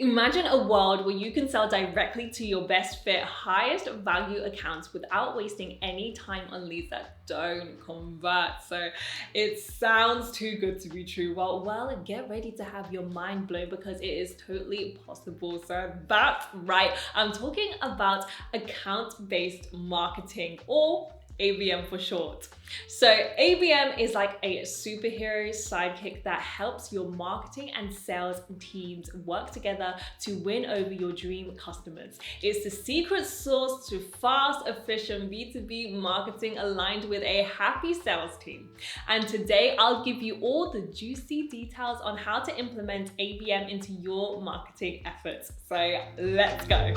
Imagine a world where you can sell directly to your best fit, highest value accounts without wasting any time on leads that don't convert. So it sounds too good to be true. Well, get ready to have your mind blown because it is totally possible. So that's right. I'm talking about account-based marketing, or ABM for short. So ABM is like a superhero sidekick that helps your marketing and sales teams work together to win over your dream customers. It's the secret sauce to fast, efficient B2B marketing aligned with a happy sales team. And today I'll give you all the juicy details on how to implement ABM into your marketing efforts. So let's go.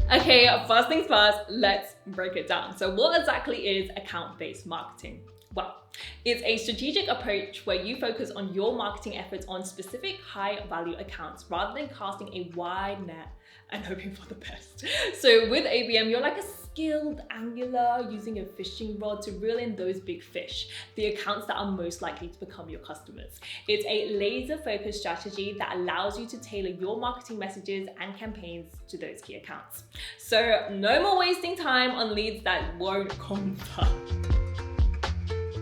Okay, first things first, let's break it down. So what exactly is account-based marketing? Well, it's a strategic approach where you focus on your marketing efforts on specific high-value accounts rather than casting a wide net and hoping for the best. So with ABM, you're like a skilled angler using a fishing rod to reel in those big fish, the accounts that are most likely to become your customers. It's a laser-focused strategy that allows you to tailor your marketing messages and campaigns to those key accounts. So no more wasting time on leads that won't convert.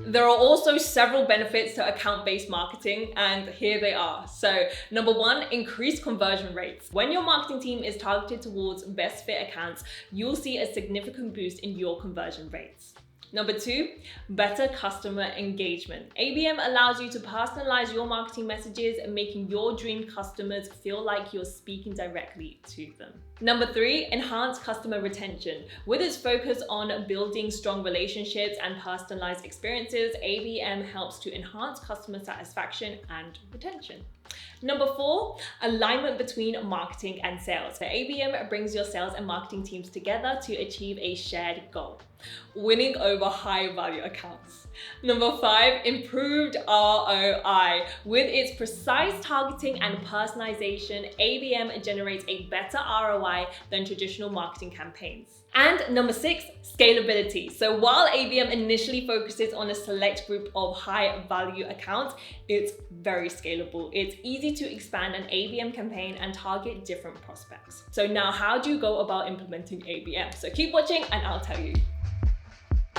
There are also several benefits to account-based marketing, and here they are. So number one, increased conversion rates. When your marketing team is targeted towards best fit accounts, you'll see a significant boost in your conversion rates. Number two, better customer engagement. ABM allows you to personalize your marketing messages, making your dream customers feel like you're speaking directly to them. Number three, enhanced customer retention. With its focus on building strong relationships and personalized experiences, ABM helps to enhance customer satisfaction and retention. Number four, alignment between marketing and sales. So ABM brings your sales and marketing teams together to achieve a shared goal, winning over high value accounts. Number five, improved ROI. With its precise targeting and personalization, ABM generates a better ROI than traditional marketing campaigns. And number six, scalability. So while ABM initially focuses on a select group of high value accounts, it's very scalable. It's easy to expand an ABM campaign and target different prospects. So now how do you go about implementing ABM? So keep watching and I'll tell you.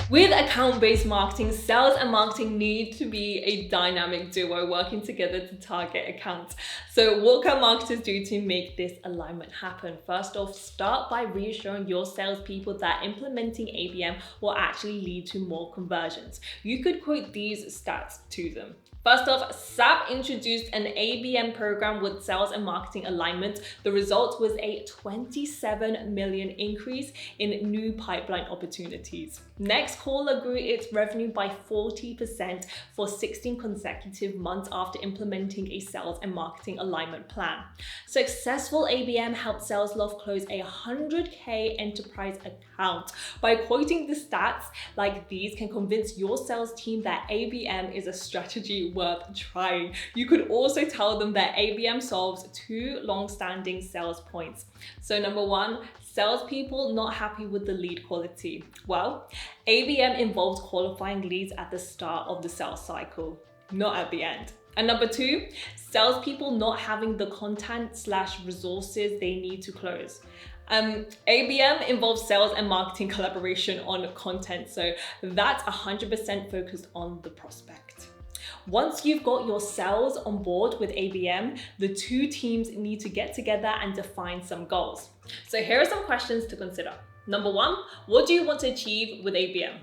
With account-based marketing, sales and marketing need to be a dynamic duo working together to target accounts. So what can marketers do to make this alignment happen? First off, start by reassuring your salespeople that implementing ABM will actually lead to more conversions. You could quote these stats to them. First off, SAP introduced an ABM program with sales and marketing alignment. The result was a 27 million increase in new pipeline opportunities. Next, Caller grew its revenue by 40% for 16 consecutive months after implementing a sales and marketing alignment plan. Successful ABM helped Salesloft close a 100K enterprise account. By quoting the stats like these can convince your sales team that ABM is a strategy worth trying. You could also tell them that ABM solves two long-standing sales points. So number one, salespeople not happy with the lead quality. Well, ABM involves qualifying leads at the start of the sales cycle, not at the end. And number two, salespeople not having the content/resources they need to close. ABM involves sales and marketing collaboration on content, so that's 100% focused on the prospect. Once you've got your sales on board with ABM, the two teams need to get together and define some goals. So here are some questions to consider. Number one, what do you want to achieve with ABM?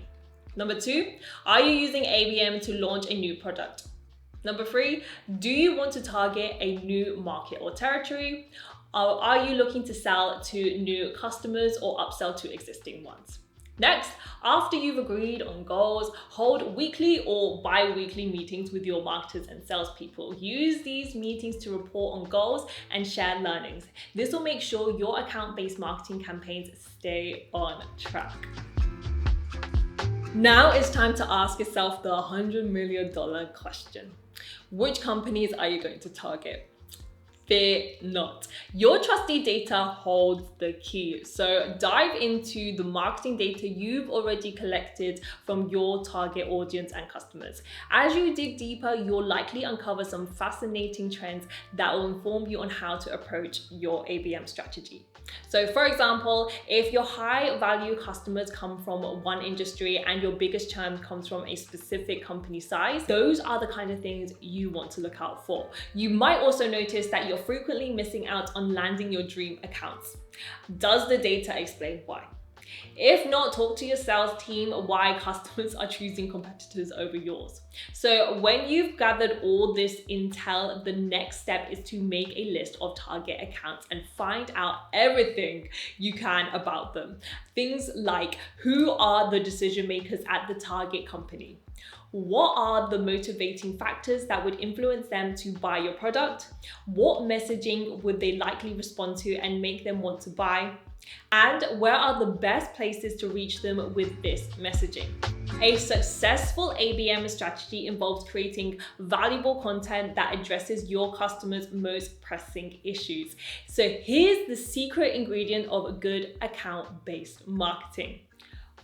Number two, are you using ABM to launch a new product? Number three, do you want to target a new market or territory? Or are you looking to sell to new customers or upsell to existing ones? Next, after you've agreed on goals, hold weekly or bi-weekly meetings with your marketers and salespeople. Use these meetings to report on goals and share learnings. This will make sure your account-based marketing campaigns stay on track. Now it's time to ask yourself the $100 million question. Which companies are you going to target? Fear not. Your trusty data holds the key. So dive into the marketing data you've already collected from your target audience and customers. As you dig deeper, you'll likely uncover some fascinating trends that will inform you on how to approach your ABM strategy. So for example, if your high value customers come from one industry and your biggest churn comes from a specific company size, those are the kind of things you want to look out for. You might also notice that you're frequently missing out on landing your dream accounts. Does the data explain why? If not, talk to your sales team why customers are choosing competitors over yours. So when you've gathered all this intel, the next step is to make a list of target accounts and find out everything you can about them. Things like, who are the decision makers at the target company? What are the motivating factors that would influence them to buy your product? What messaging would they likely respond to and make them want to buy? And where are the best places to reach them with this messaging? A successful ABM strategy involves creating valuable content that addresses your customers' most pressing issues. So here's the secret ingredient of good account-based marketing.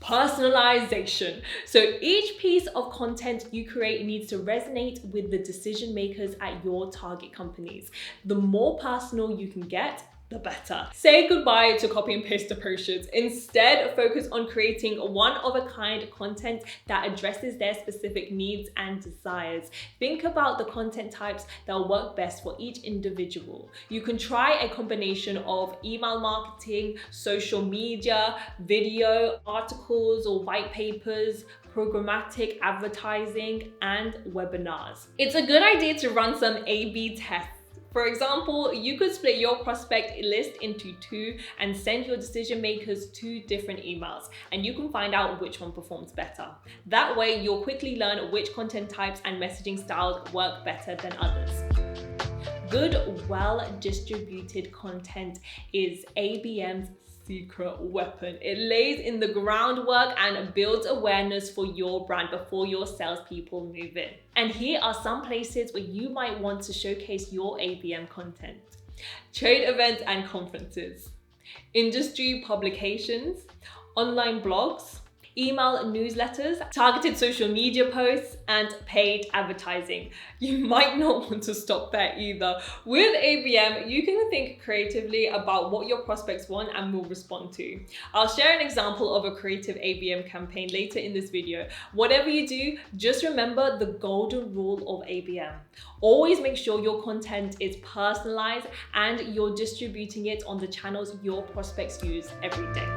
Personalization. So each piece of content you create needs to resonate with the decision makers at your target companies. The more personal you can get, the better. Say goodbye to copy and paste approaches. Instead, focus on creating one-of-a-kind content that addresses their specific needs and desires. Think about the content types that will work best for each individual. You can try a combination of email marketing, social media, video, articles or white papers, programmatic advertising, and webinars. It's a good idea to run some A/B tests. For example, you could split your prospect list into two and send your decision makers 2 different emails, and you can find out which one performs better. That way, you'll quickly learn which content types and messaging styles work better than others. Good, well-distributed content is ABM's secret weapon. It lays in the groundwork and builds awareness for your brand before your salespeople move in. And here are some places where you might want to showcase your ABM content. Trade events and conferences, industry publications, online blogs, email newsletters, targeted social media posts, and paid advertising. You might not want to stop there either. With ABM, you can think creatively about what your prospects want and will respond to. I'll share an example of a creative ABM campaign later in this video. Whatever you do, just remember the golden rule of ABM. Always make sure your content is personalized and you're distributing it on the channels your prospects use every day.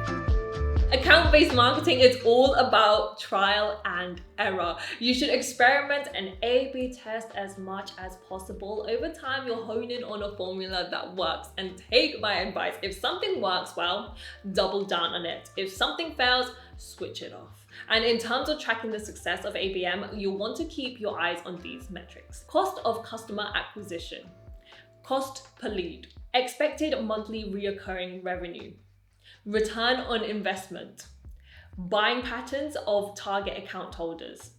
Account-based marketing is all about trial and error. You should experiment and A/B test as much as possible. Over time, you'll hone in on a formula that works. And take my advice, if something works well, double down on it. If something fails, switch it off. And in terms of tracking the success of ABM, you'll want to keep your eyes on these metrics. Cost of customer acquisition, cost per lead, expected monthly reoccurring revenue, return on investment, buying patterns of target account holders,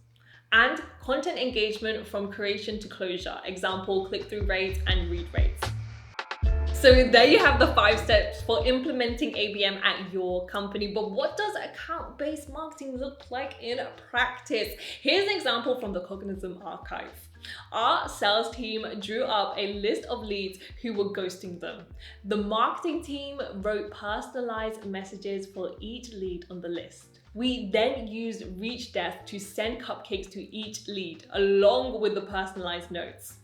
and content engagement from creation to closure, example, click-through rates and read rates. So there you have the 5 steps for implementing ABM at your company. But what does account-based marketing look like in practice? Here's an example from the Cognism archive. Our sales team drew up a list of leads who were ghosting them. The marketing team wrote personalized messages for each lead on the list. We then used Reach Death to send cupcakes to each lead, along with the personalized notes.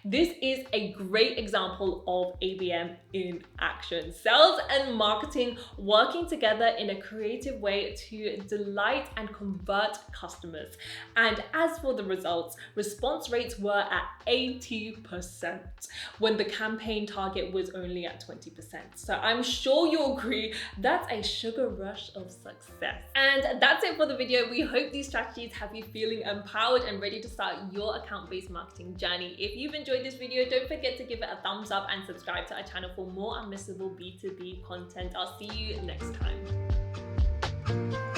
This is a great example of ABM in action. Sales and marketing working together in a creative way to delight and convert customers. And as for the results, response rates were at 80% when the campaign target was only at 20%. So I'm sure you'll agree that's a sugar rush of success. And that's it for the video. We hope these strategies have you feeling empowered and ready to start your account-based marketing journey. If you've enjoyed this video, don't forget to give it a thumbs up and subscribe to our channel for more unmissable B2B content. I'll see you next time.